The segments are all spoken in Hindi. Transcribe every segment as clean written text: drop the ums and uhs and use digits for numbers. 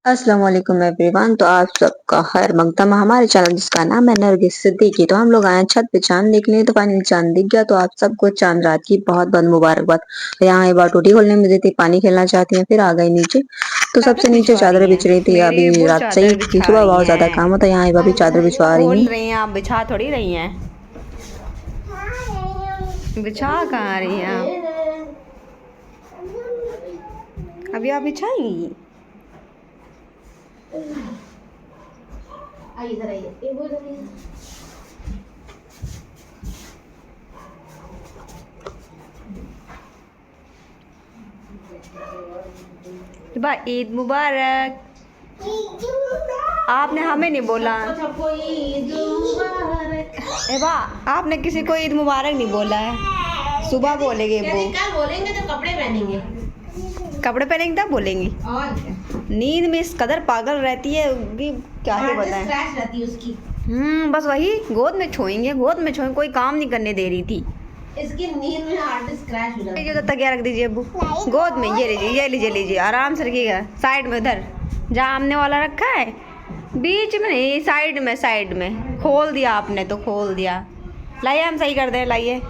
अस्सलाम वालेकुम एवरीवन। तो आप सबका खैर मकदम है हमारे चैनल जिसका नाम है नरगिस सिद्दीकी। तो हम लोग आए हैं छत पे चांद देखने, तो फाइनली चांद दिख गया। तो आप सबको चांद रात की बहुत बहुत मुबारकबाद। तो यहाँ एक बार टूटी खोलने में थी, पानी खेलना चाहती हैं, फिर आ गई नीचे। तो चादर सबसे नीचे बिछवा चादर रही बिछ हैं। रही थी, मेरी अभी वो रात सही चादर थी, बिछा सुबह रही बहुत ज्यादा काम हैं। होता है। यहाँ एक भाभी चादर बिछवा रही खोल हैं। रही हैं, आप बिछा थोड़ी रही हैं। बिछा कहाँ रही हैं आप? अभी आप बिछाएंगी? ईद मुबारक। आपने हमें नहीं बोला। ए वाह, आपने किसी को ईद मुबारक नहीं बोला है। सुबह बोलेंगे वो। कल बोलेंगे तो कपड़े पहनेंगे। कपड़े पहनेंगे तब बोलेंगी। और क्या? नींद में इस कदर पागल रहती है कि क्या ही बताएं। स्क्रैच रहती है उसकी। बस वही गोद में छोएंगे, गोद में छोएंगे, कोई काम नहीं करने दे रही थी। इसकी नींद में हार्ट स्क्रैच हो जाता ये जो तकिया रख दीजिए अबू गोद में। ये लीजिए, ये लीजिए, लीजिए आराम से रखिएगा। साइड में उधर जहाँ आमने वाला रखा है, बीच में नहीं, साइड में खोल दिया आपने, तो खोल दिया। लाइए हम सही कर दें, लाइए।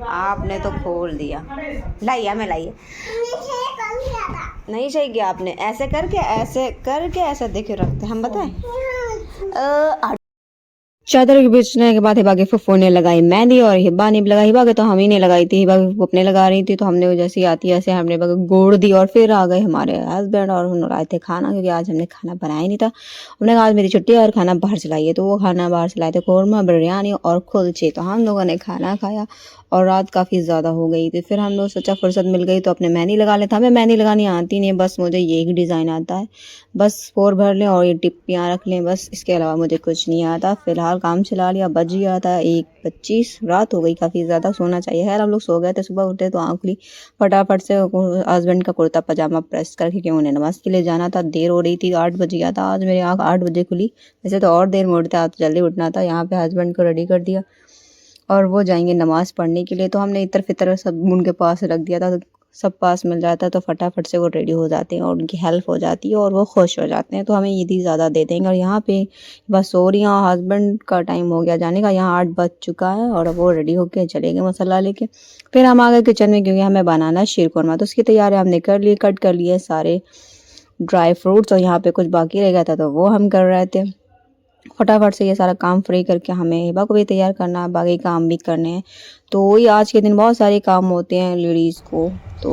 आपने तो खोल दिया। लाइए हमें, लाइए। नहीं सही किया आपने। ऐसे देखे रखते हम बताएं। चादर के बिछने के बाद हिबा के फुफ्फो ने लगाई मेहंदी, और हिबा ने भी लगाई। हिबा के तो हम ही ने लगाई थी, हिबा के फुफ्फो अपने लगा रही थी। तो हमने जैसी आती ऐसे हमने गोड़ दी, और फिर आ गए हमारे हस्बैंड, और उन्होंने लाए थे खाना, क्योंकि आज हमने खाना बनाया नहीं था। हमने कहा आज मेरी छुट्टी है और खाना बाहर से लाइए, तो वो खाना बाहर से लाए थे, कौरमा, बिरयानी और कुलचे। तो हम लोगों ने खाना खाया और रात काफ़ी ज़्यादा हो गई थी। फिर हम लोग सोचा फुर्सत मिल गई तो अपने मेहंदी लगा लेते। हमें मेहंदी लगानी आती नहीं है, बस मुझे ये ही डिज़ाइन आता है। बस फोर भर लें और ये टिप्पियाँ रख लें, बस इसके अलावा मुझे कुछ नहीं आता। फिलहाल काम चला लिया, बज गया था 1:25, रात हो गई काफ़ी ज़्यादा, सोना चाहिए। खैर हम लोग सो गए थे, सुबह उठे तो आँख खुली, फटाफट से हस्बैंड का कुर्ता पजामा प्रेस करके, क्यों उन्हें नमाज़ के लिए जाना था, देर हो रही थी, 8 बज गया था। आज मेरी आँख 8 बजे खुली, वैसे तो और देर में उठते, आज जल्दी उठना था। यहाँ पे हस्बैंड को रेडी कर दिया और वो जाएंगे नमाज़ पढ़ने के लिए। तो हमने इतर फितर सब उनके पास रख दिया था, तो सब पास मिल जाता है, तो फटाफट से वो रेडी हो जाते हैं और उनकी हेल्प हो जाती है और वो खुश हो जाते हैं। तो हमें ईदी ज़्यादा दे देंगे। और यहाँ पे बस सो रही हैं, हस्बैंड का टाइम हो गया जाने का। यहाँ 8 बज चुका है और वो रेडी होके चले गए मसाला लेके। फिर हम आ गए किचन में, क्योंकि हमें बनाना है शीर खुरमा। तो उसकी तैयारी हमने कर ली, कट कर लिए सारे ड्राई फ्रूट्स, और यहाँ पे कुछ बाकी रह गया था तो वो हम कर रहे थे। फटाफट से ये सारा काम फ्री करके हमें हिबा को भी तैयार करना है, बाकी काम भी करने हैं। तो वही आज के दिन बहुत सारे काम होते हैं लेडीज़ को, तो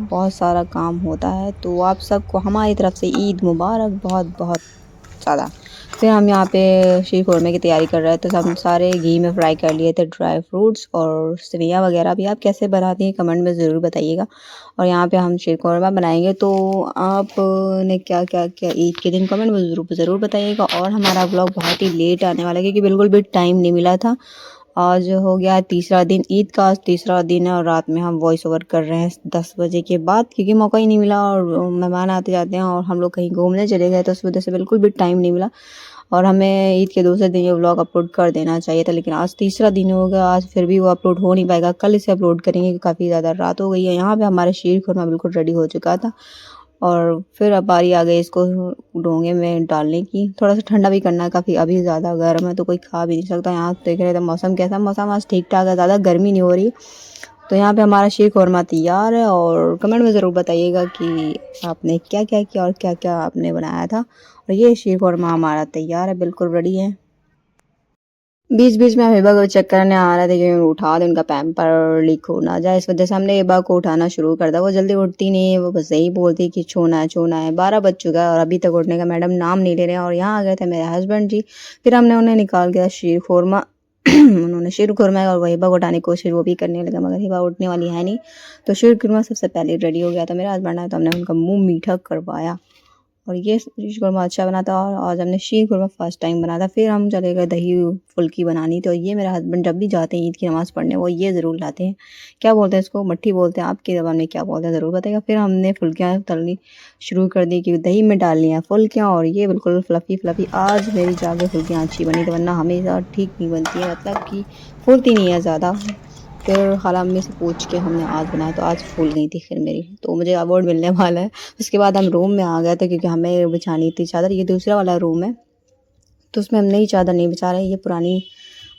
बहुत सारा काम होता है। तो आप सबको हमारी तरफ से ईद मुबारक, बहुत बहुत ज़्यादा। फिर हम यहाँ पे शीर खुरमे की तैयारी कर रहे थे, तो हम सारे घी में फ्राई कर लिए थे ड्राई फ्रूट्स और सेवइयाँ वगैरह भी। आप कैसे बनाती हैं कमेंट में ज़रूर बताइएगा। और यहाँ पे हम शीर खुरमा बनाएंगे। तो आपने क्या क्या किया ईद के दिन, कमेंट में ज़रूर बताइएगा। और हमारा ब्लॉग बहुत ही लेट आने वाला है, क्योंकि बिल्कुल भी टाइम नहीं मिला था। आज हो गया तीसरा दिन ईद का, आज तीसरा दिन है, और रात में हम वॉइस ओवर कर रहे हैं 10 बजे के बाद, क्योंकि मौका ही नहीं मिला और मेहमान आते जाते हैं और हम लोग कहीं घूमने चले गए, तो उस वजह से बिल्कुल भी टाइम नहीं मिला। और हमें ईद के दूसरे दिन ये व्लॉग अपलोड कर देना चाहिए था, लेकिन आज तीसरा दिन हो गया, आज फिर भी वो अपलोड हो नहीं पाएगा। कल इसे अपलोड करेंगे, काफ़ी ज़्यादा रात हो गई है। यहाँ पे हमारा शीर खुरमा बिल्कुल रेडी हो चुका था, और फिर अब बारी आ गई इसको डोंगे में डालने की। थोड़ा सा ठंडा भी करना है, काफ़ी अभी ज़्यादा गर्म है तो कोई खा भी नहीं सकता। यहाँ देख रहे थे मौसम कैसा, मौसम आज ठीक ठाक है, ज़्यादा गर्मी नहीं हो रही। तो यहाँ पे हमारा शीर खुरमा तैयार है, और कमेंट में ज़रूर बताइएगा कि आपने क्या क्या किया और क्या क्या आपने बनाया था। और ये शीर खुरमा हमारा तैयार है, बिल्कुल रेडी है। बीच बीच में हम हिबा को चेक करने आ रहे थे कि उठा दे, उनका पैम्पर लीक हो ना जाए, इस वजह से हमने हिबा को उठाना शुरू कर दिया। वो जल्दी उठती नहीं है, वो बस यही बोलती कि छूना है छूना है। 12 बज चुका है और अभी तक उठने का मैडम नाम नहीं ले रहे हैं। और यहाँ आ गए थे मेरे हस्बैंड जी, फिर हमने उन्हें निकाल के शीर खुरमा उन्होंने शीर खुरमा और वो हिबा को उठाने की कोशिश वो भी करने लगा, मगर हिबा उठने वाली है नहीं। तो शीर खुरमा सबसे पहले रेडी हो गया था मेरा हस्बैंड आया, तो हमने उनका मुँह मीठा करवाया। और ये शीर खुरमा अच्छा बना था, और आज हमने शीर खुरमा फर्स्ट टाइम बना था। फिर हम चले गए दही फुल्की बनानी। तो ये मेरे हस्बैंड जब भी जाते हैं ईद की नमाज़ पढ़ने, वो ये ज़रूर लाते हैं। क्या बोलते हैं इसको, मट्ठी बोलते हैं, आपकी ज़बान में क्या बोलते हैं ज़रूर बताइएगा। फिर हमने फुल्कियाँ तलनी शुरू कर दी, कि दही में डाल लिया फुल्कियाँ, और ये बिल्कुल फ्लफ़ी फ्लफ़ी आज मेरी जाके फुल्कियाँ अच्छी बनी थी, वरना हमेशा ठीक नहीं बनती है, मतलब कि फूलती नहीं है ज़्यादा। फिर खाला अम्मी से पूछ के हमने आज बनाया, तो आज फूल गई थी फिर मेरी, तो मुझे अवार्ड मिलने वाला है। उसके बाद हम रूम में आ गए थे क्योंकि हमें बिछानी थी चादर। ये दूसरा वाला रूम है, तो उसमें हम नई चादर नहीं बिछा रहे हैं, ये पुरानी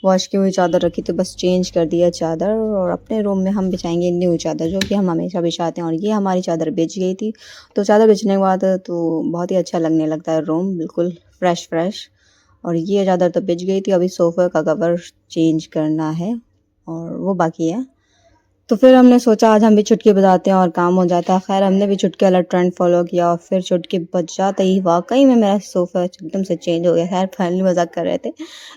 वॉश की हुई चादर रखी, तो बस चेंज कर दिया चादर। और अपने रूम में हम बिछाएंगे न्यू चादर, जो कि हम हमेशा बिछाते हैं। और ये हमारी चादर बिछ गई थी, तो चादर बिछने के बाद तो बहुत ही अच्छा लगने लगता है रूम, बिल्कुल फ्रेश फ्रेश। और ये चादर तो बिछ गई थी, अभी सोफ़े का कवर चेंज करना है और वो बाकी है। तो फिर हमने सोचा आज हम भी चुटकी बजाते हैं और काम हो जाता है। खैर हमने भी चुटकी वाला ट्रेंड फॉलो किया और फिर चुटकी बजाते ही वाकई में मेरा सोफ़ा एकदम से चेंज हो गया। खैर फाइनली मजाक कर रहे थे,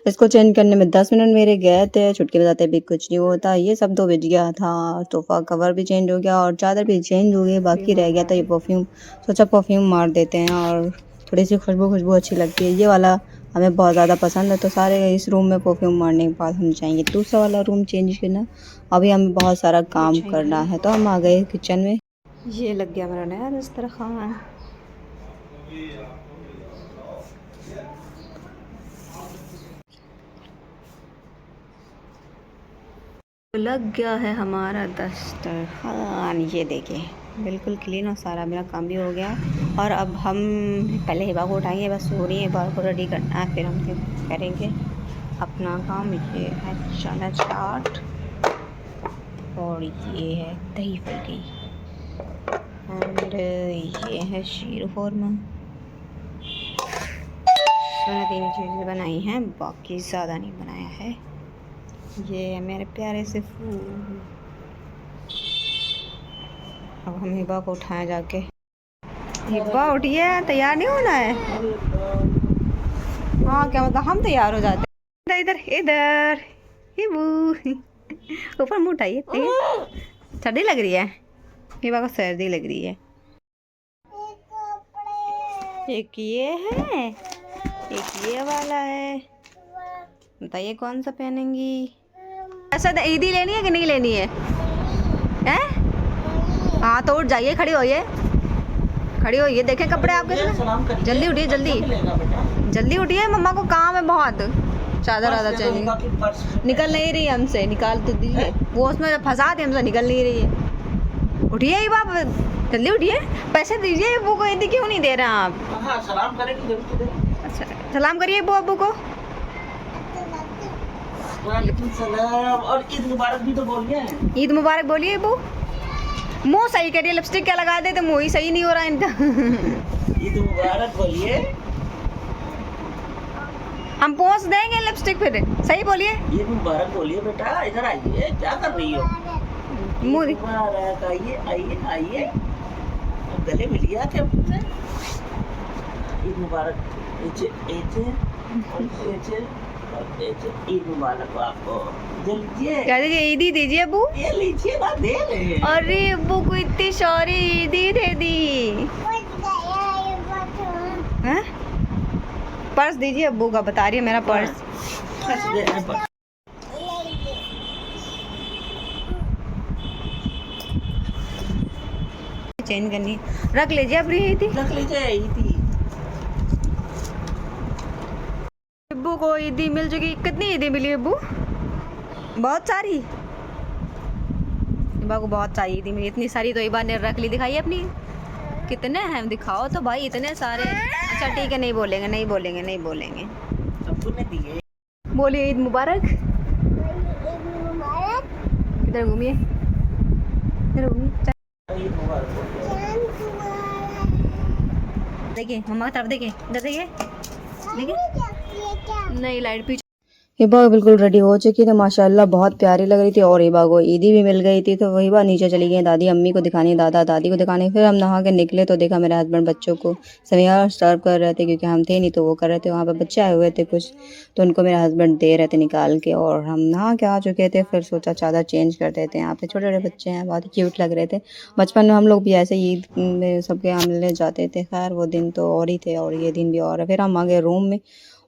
इसको चेंज करने में 10 मिनट मेरे गए थे, चुटकी बजाते भी कुछ नहीं होता। ये सब तो बिछ गया था, सोफ़ा कवर भी चेंज हो गया और चादर भी चेंज हो गई। बाकी रह गया था ये परफ्यूम, सोचा परफ्यूम मार देते हैं और थोड़ी सी खुशबू अच्छी लगती है। ये वाला हमें बहुत ज़्यादा पसंद है, तो सारे इस रूम में परफ्यूम मारने के बाद हम जाएंगे दूसरा वाला रूम चेंज करना। अभी हमें बहुत सारा काम करना है, तो हम आ गए किचन में। ये लग गया मेरा नया दस्तरखान। लग गया है हमारा दस्तरखान, ये देखिए बिल्कुल क्लीन और सारा मेरा काम भी हो गया। और अब हम पहले हिबा को उठाएंगे, बस हो रही है हिबा को रेडी करना है, फिर हम करेंगे अपना काम। ये है चना चाट और ये है दही फुल्की एंड ये है शीर खुरमा। मैंने 3 चीज़ें बनाई हैं, बाकी ज़्यादा नहीं बनाया है। ये है मेरे प्यारे से फूल। अब हम हिबा को उठाएं जाके। हिबा उठिए, तैयार नहीं होना है? हाँ क्या मतलब हम तैयार हो जाते हैं। इधर इधर हिबू, ऊपर मुँह उठाइए। ठंडी लग रही है, हिबा को सर्दी लग रही है। एक ये है, एक ये वाला है, बताइए कौन सा पहनेंगी? ऐसा ईदी लेनी है कि नहीं लेनी है? हैं? हाँ तो उठ जाइए, खड़ी होइए, खड़ी होइए। देखें कपड़े आपके, जल्दी उठिए, जल्दी उठिए, मम्मा को काम है बहुत। चादर आधा चाहिए, निकल नहीं रही हमसे, निकाल तो दीजिए। वो उसमें फंसा दी हमसे, निकल नहीं रही है। उठिए बाप, जल्दी उठिए, पैसे दीजिए। वो को ईदी क्यों नहीं दे रहे आप? सलाम करेंगे। अच्छा सलाम करिए वो अबू को। वालेकुम सलाम, और ईद मुबारक भी तो बोलिए। ईद मुबारक बोलिए अबू। मुँह सही करिए, लिपस्टिक क्या लगा देते, मुँह ही सही नहीं हो रहा इनका। ईद मुबारक बोलिए। हम पहुँच देंगे लिपस्टिक, फिर सही बोलिए। ईद मुबारक बोलिए बेटा, इधर आइए, क्या कर रही हो? मुँह मुबारक, आइए आइए आइए, गले मिलिए आके अपने। ईद मुबारक, ईद मुबारक आपको। लीजिए, क्या दीजिए? ईदी दीजिए अबू। ये लीजिए ना, दे रहे। अरे अबू को इतनी सारी ईदी दे दी। हैं? पर्स दीजिए अब्बू का, बता रही है मेरा पर्स। चेंज करनी, रख लीजिए अपनी ईदी। रख लीजिए ईदी। अब्बू को ईदी मिल चुकी। कितनी ईदी मिली अब्बू? बहुत सारी। इबा को बहुत सारी ईदी मिली, इतनी सारी तो इबा ने रख ली। दिखाइए अपनी, कितने हैं दिखाओ तो भाई, इतने सारे। अच्छा ठीक है, नहीं बोलेंगे, नहीं बोलेंगे, नहीं बोलेंगे। सबको ने दिए। बोलिए ईद मुबारक। इधर घूमिए, इधर घूमिए। ईद मुबारक देखिए मम्मा की तरफ, देखिए इधर, देखिए देखिए। नहीं लाइट पीछे। हिबा बिल्कुल रेडी हो चुकी थी, माशाल्लाह बहुत प्यारी लग रही थी। और हिबा को ईदी भी मिल गई थी, तो हिबा नीचे चली गई दादी अम्मी को दिखाने, दादा दादी को दिखाने। फिर हम नहा के निकले तो देखा मेरे हस्बैंड बच्चों को सेवइयां सर्व कर रहे थे, क्योंकि हम थे नहीं तो वो कर रहे थे। वहाँ पे बच्चे आए हुए थे कुछ, तो उनको मेरे हस्बैंड दे रहे थे निकाल के। और हम नहा के आ चुके थे, फिर सोचा चादर चेंज कर देते हैं। यहाँ पे छोटे छोटे बच्चे हैं, बहुत ही क्यूट लग रहे थे। बचपन में हम लोग भी ऐसे ईद में सबके यहाँ मिलने जाते थे। खैर वो दिन तो और ही थे और ये दिन भी और है। फिर हम आ गए रूम में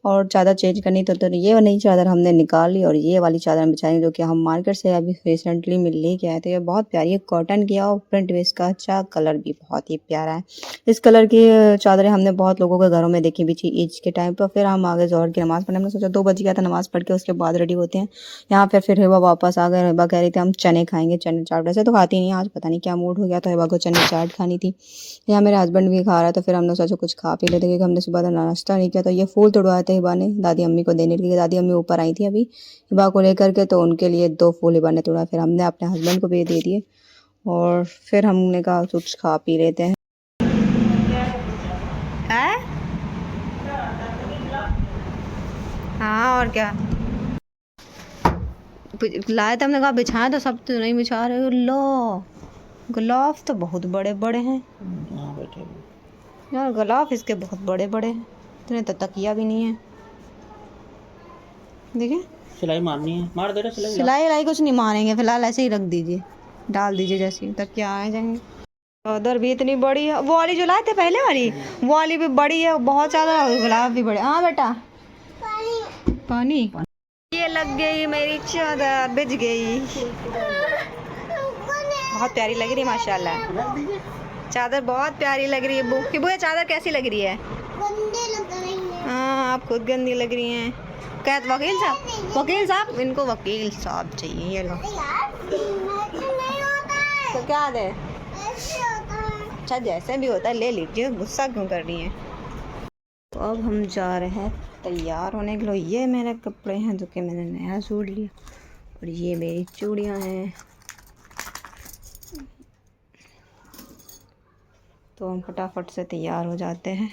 और चादर चेंज करनी तो ये नई चादर हमने निकाल ली और ये वाली चादर हम बिछाएंगे, जो कि हम मार्केट से अभी रिसेंटली मिल लेके आए थे। ये बहुत प्यारी है, कॉटन की और प्रिंट भी इसका अच्छा, कलर भी बहुत ही प्यारा है। इस कलर की चादरें हमने बहुत लोगों के घरों में देखी भी थी ईद के टाइम पर। फिर हम आगे ज़ोहर की नमाज़ पढ़ने, हमने सोचा 2 बज गया था, नमाज़ पढ़ के उसके बाद रेडी होते हैं। यहाँ पर फिर हिबा वापस आ गए। हिबा कह रही थी हम चने खाएंगे, चने चाट। वैसे तो खाती नहीं, आज पता नहीं क्या मूड हो गया, तो हिबा को चने चाट खानी थी। यहाँ मेरे हस्बैंड भी खा रहा है, तो फिर हमने सोचा कुछ खा पी लेते, क्योंकि हमने सुबह नाश्ता नहीं किया। तो ये फूल तोड़वाए थे हिबा ने दादी अम्मी को देने के लिए। दादी अम्मी ऊपर आई थी अभी हिबा को लेकर के, तो उनके लिए 2 फूल हिबा ने तोड़ा। फिर हमने अपने हस्बैंड को भी दे दिए और फिर हमने कहा कुछ खा पी लेते हैं। हाँ और क्या लाए थे, हमने कहा बिछाए, तो सब तो नहीं बिछा रहे। लो गुलाब तो बहुत बड़े बड़े हैं यार, गुलाब इसके बहुत बड़े बड़े हैं। इतने तो तकिया भी नहीं है। देखिए सिलाई मारनी है, मार दे रहे सिलाई कुछ नहीं मारेंगे, फिलहाल ऐसे ही रख दीजिए, डाल दीजिए जैसे तक क्या आ जाएंगे। उधर भी इतनी बड़ी है, वो वाली जो लाए थे पहले वाली, वो वाली भी बड़ी है बहुत ज़्यादा, गुलाब भी बड़े। हाँ बेटा पानी ये लग गई मेरी चादर, बिछ गई। बहुत प्यारी लग रही है माशाल्लाह, चादर बहुत प्यारी लग रही है। कि ये चादर कैसी लग रही है? हाँ आप खुद गंदी लग रही हैं। कहते वकील साहब इनको वकील साहब चाहिए। ये लो तो क्या दे, अच्छा जैसे भी होता है ले लीजिए, गुस्सा क्यों कर रही हैं। तो अब हम जा रहे हैं तैयार होने के लिए। ये मेरे कपड़े हैं जो कि मैंने नया सूट लिया, और ये मेरी चूड़ियाँ हैं। तो हम फटाफट से तैयार हो जाते हैं।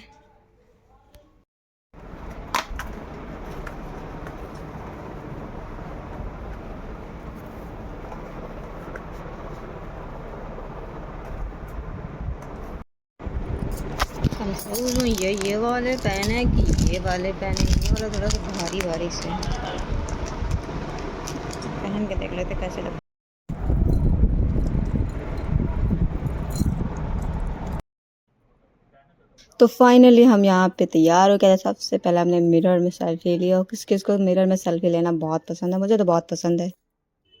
ये वाले पहने कि ये वाले पहने, ये वाला थोड़ा सा भारी भारी से पहन के देख लेते कैसे लगता। तो फाइनली हम यहाँ पे तैयार हो गए। सबसे पहले हमने मिरर में सेल्फी लिया, और किस किस को मिरर में सेल्फी लेना बहुत पसंद है, मुझे तो बहुत पसंद है।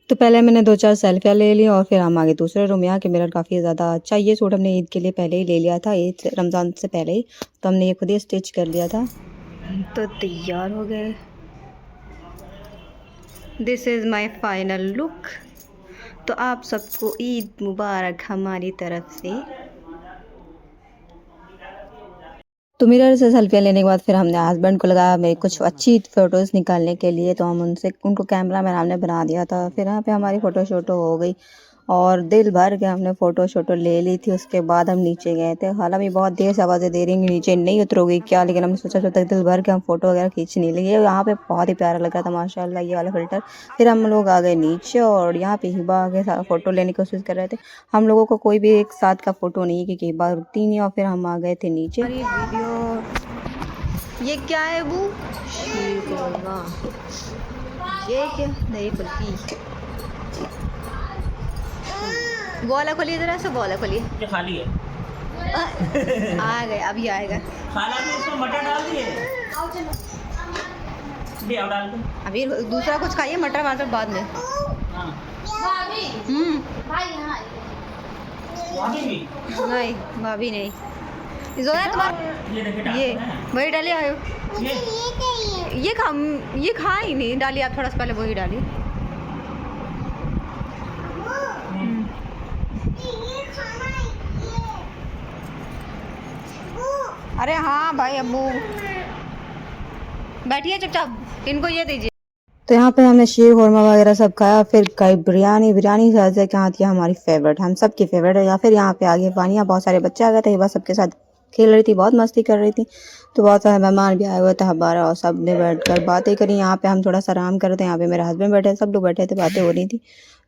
तो पहले मैंने 2-4 सेल्फियाँ ले ली और फिर हम आगे दूसरे रूम। यहाँ के मिरर काफ़ी ज़्यादा अच्छा, ये सूट हमने ईद के लिए पहले ही ले लिया था, ईद रमज़ान से पहले ही, तो हमने ये खुद ही स्टिच कर लिया था। तो तैयार हो गए। This is my final look. तो आप सबको ईद मुबारक हमारी तरफ से। तो मिरर से सेल्फियाँ लेने के बाद फिर हमने हस्बैंड को लगाया मेरी कुछ अच्छी फ़ोटोज़ निकालने के लिए, तो हम उनको कैमरा मैन हमने बना दिया था। फिर यहाँ पे हमारी फ़ोटो शोटो हो गई और दिल भर के हमने फ़ोटो शोटो ले ली थी। उसके बाद हम नीचे गए थे। हालांकि बहुत देर से आवाज़ें दे रही हैं नीचे नहीं उतरोगी क्या, लेकिन हमने सोचा जब तक दिल भर के हम फ़ोटो वगैरह खींचने लगे। यहाँ पे बहुत ही प्यारा लगा था माशाल्लाह ये वाला फ़िल्टर। फिर हम लोग आ गए नीचे और यहाँ पे हिबा के साथ फ़ोटो लेने की कोशिश कर रहे थे। हम लोगों को कोई भी एक साथ का फ़ोटो नहीं है क्योंकि हिबा रुकती नहीं। और फिर हम आ गए थे नीचे। वीडियो ये क्या है वो, ये क्या नहीं बल्कि वाला खोलिए जरा से, वाला खोलिए। ये खाली है। आ गए, अभी आएगा। खाना भी इसमें मटर डाल दिए, डाल दो। अभी दूसरा कुछ खाइए, मटर वाटर बाद में। हाँ। नहीं भाभी नहीं, ये वही डालिए आयो। ये खा ही नहीं, डालिए आप थोड़ा सा पहले वही डालिए। अरे हाँ भाई अब्बू बैठिए चुपचाप, इनको ये दीजिए। तो यहाँ पे हमने शीर खुरमा वगैरह सब खाया। फिर कई बिरयानी से क्या थी हमारी फेवरेट, हम सबकी फेवरेट है। या फिर यहाँ पे आगे पानी, बहुत सारे बच्चे आ गए थे, बस सबके साथ खेल रही थी, बहुत मस्ती कर रही थी। तो बहुत सारे मेहमान भी आए हुए थे हमारा, और सब ने बैठ कर बातें करी। यहाँ पे हम थोड़ा सा आराम कर रहे थे। यहाँ पे मेरे हस्बैंड बैठे, सब लोग बैठे थे, बातें हो रही थी।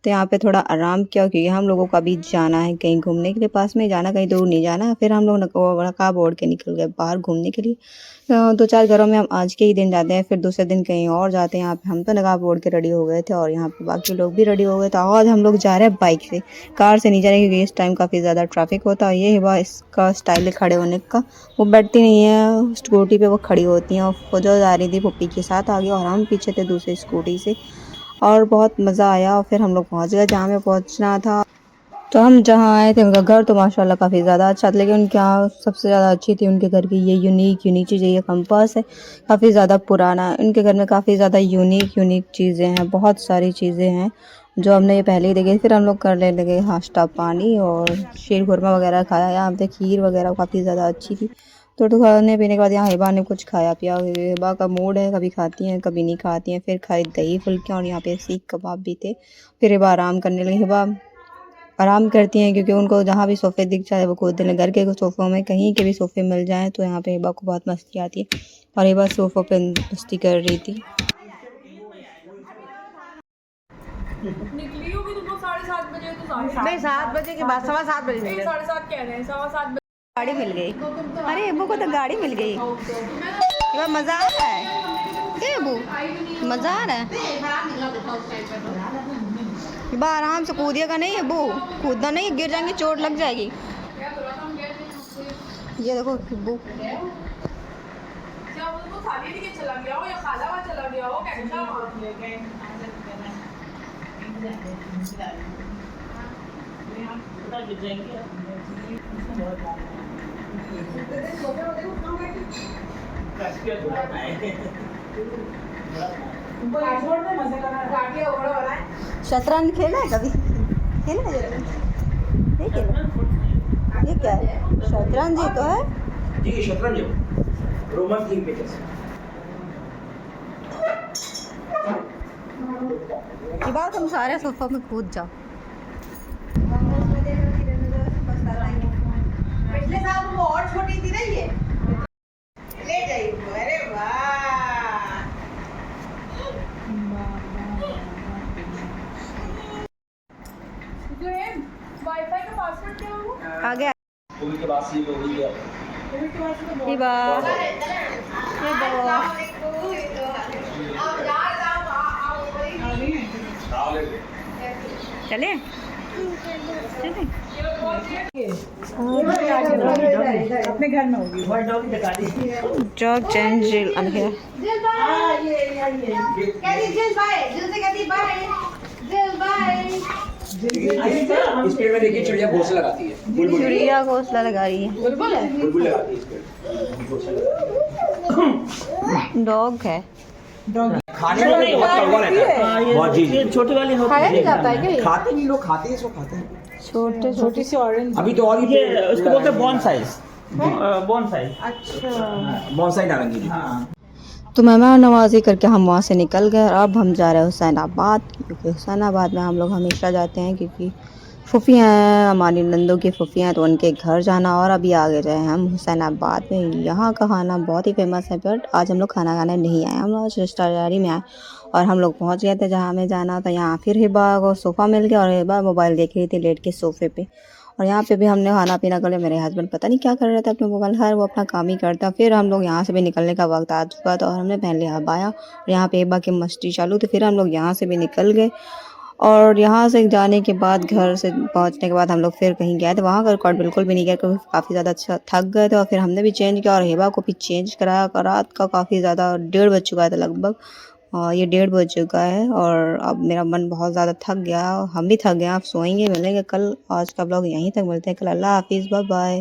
तो यहाँ पे थोड़ा आराम किया क्योंकि हम लोगों को अभी जाना है कहीं घूमने के लिए, पास में जाना, कहीं दूर नहीं जाना। फिर हम लोग नकाब ओढ़ के निकल गए बाहर घूमने के लिए। 2-4 घरों में हम आज के ही दिन जाते हैं, फिर दूसरे दिन कहीं और जाते हैं। यहाँ पे हम तो नकाब ओढ़ के रेडी हो गए थे और यहाँ पे बाकी लोग भी रेडी हो गए। तो आज हम लोग जा रहे हैं बाइक से, कार से नहीं जा रहे क्योंकि इस टाइम काफ़ी ज़्यादा ट्रैफिक होता है। ये हिबा इसका स्टाइल है खड़े होने का, वो बैठती नहीं है स्कूटी पे, वो खड़ी होती हैं। और फौजा जा रही थी पप्पी के साथ आगे और हम पीछे थे दूसरी स्कूटी से, और बहुत मज़ा आया। और फिर हम लोग पहुँच गए जहाँ हमें पहुँचना था। तो हम जहाँ आए थे उनका घर तो माशाल्लाह काफ़ी ज़्यादा अच्छा था, लेकिन उनके यहाँ सबसे ज़्यादा अच्छी थी उनके घर की ये यूनिक चीज़ें। ये कंपास है, काफ़ी ज़्यादा पुराना है। उनके घर में काफ़ी ज़्यादा यूनिक चीज़ें हैं, बहुत सारी चीज़ें हैं जो हमने ये पहले ही देखी। फिर हम लोग कर ले लगे नाश्ता पानी और शीर खुरमा वगैरह खाया। यहाँ पे खीर वगैरह काफ़ी ज़्यादा अच्छी थी। तो खाने पीने के बाद यहाँ हिबा ने कुछ खाया पिया। हिबा का मूड है, कभी खाती हैं कभी नहीं खाती हैं। फिर खाई दही फुल्कियाँ और यहाँ पे सीख कबाब भी थे। फिर हिबा आराम करने लगी। हिबा आराम करती हैं क्योंकि उनको जहाँ भी सोफ़े दिख जाए वो कूद दें। घर के सोफ़ों में कहीं के भी सोफ़े मिल जाएँ तो यहाँ पे हिबा को बहुत मस्ती आती है और हिबा सोफ़ों पे मस्ती कर रही थी। निकली होगी तुमको 7:30 बजे, तो नहीं 7 बजे के बाद 7:15 बजे मिले। 7:30 कह रहे हैं, 7:15 गाड़ी मिल गई। अरे अबू को तो गाड़ी मिल गई। हिबा मज़ा आ रहा है, अबू मज़ा आ रहा है। हिबा आराम से कूदिएगा नहीं अबू, कूदना नहीं, गिर जाएंगे चोट लग जाएगी। ये देखो अबू क्या वो खाली लेके चला गया हो या खाला हुआ चला गया हो, कैसा शतरंज खेला है कभी? खेला है शतरंज? नहीं खेला। ये क्या है? शतरंज ही तो है जी, शतरंज रोमन थीम पे कैसे। हिबा तुम सारे सोफा में कूद जाओ। पिछले साल वो और छोटी थी ना, ये ले जाइए। अरे वाह, वाईफाई का पासवर्ड क्या होगा? आ गया कोविड के बाद से ये हो ही गया। हिबा। चले अपने घर में होगी वर्ड डॉग दिखा दी। जॉब चेंज इस पेड़ में देखिए चिड़िया घोंसला लगाती है। बुलबुल चिड़िया घोंसला लगा रही है। बुलबुल लगाती है इस पेड़। डॉग है। खाने में बहुत कड़वा रहता है। बहुत जी छोटी वाली होती खाया नहीं जाता है क्या ये? खाते नहीं लोग, खाते हैं इसको, खाते हैं। छोटी सी ऑरेंज। अभी तो और ये उसको बोलते हैं बॉन साइज, बॉन साइज। अच्छा, बॉन्साई नारंगी जी। तो मेहमान नवाजी करके हम वहाँ से निकल गए। अब हम जा रहे हैं हुसैनाबाद, क्योंकि हुसैनाबाद में हम लोग हमेशा जाते हैं क्योंकि फूफियाँ हैं, हमारी नंदों की फूफियाँ हैं, तो उनके घर जाना। और अभी आगे गए हम हुसैनाबाद में। यहाँ का खाना बहुत ही फेमस है, बट आज हम लोग खाना खाने नहीं आए, हम लोग रिश्तेदारी में आए और हम लोग पहुँच गए थे जहाँ हमें जाना था। यहाँ फिर हिबा को सोफ़ा मिल गया और हिबा मोबाइल देख रही थी लेट के सोफ़े पे। और यहाँ पे भी हमने खाना पीना कर लिया। मेरे हस्बैंड पता नहीं क्या कर रहे थे अपने मोबाइल, खैर वो अपना काम ही करता। फिर हम लोग यहाँ से भी निकलने का वक्त आ चुका था और हमने पहन लिया अबाया और यहाँ पे हिबा की मस्ती चालू थी। फिर हम लोग यहाँ से भी निकल गए और यहाँ से जाने के बाद, घर से पहुँचने के बाद हम लोग फिर कहीं गए थे। वहाँ का रिकॉर्ड बिल्कुल भी नहीं किया क्योंकि काफ़ी ज़्यादा अच्छा थक गए थे। और फिर हमने भी चेंज किया और हिबा को भी चेंज कराया। रात का काफ़ी ज़्यादा 1:30 बज चुका था लगभग, ये 1:30 बज चुका है और अब मेरा मन बहुत ज़्यादा थक गया, हम भी थक गए। आप सोएंगे, मिलेंगे कल। आज का ब्लॉग यहीं तक, मिलते हैं कल। अल्लाह हाफिज़, बाय बाय।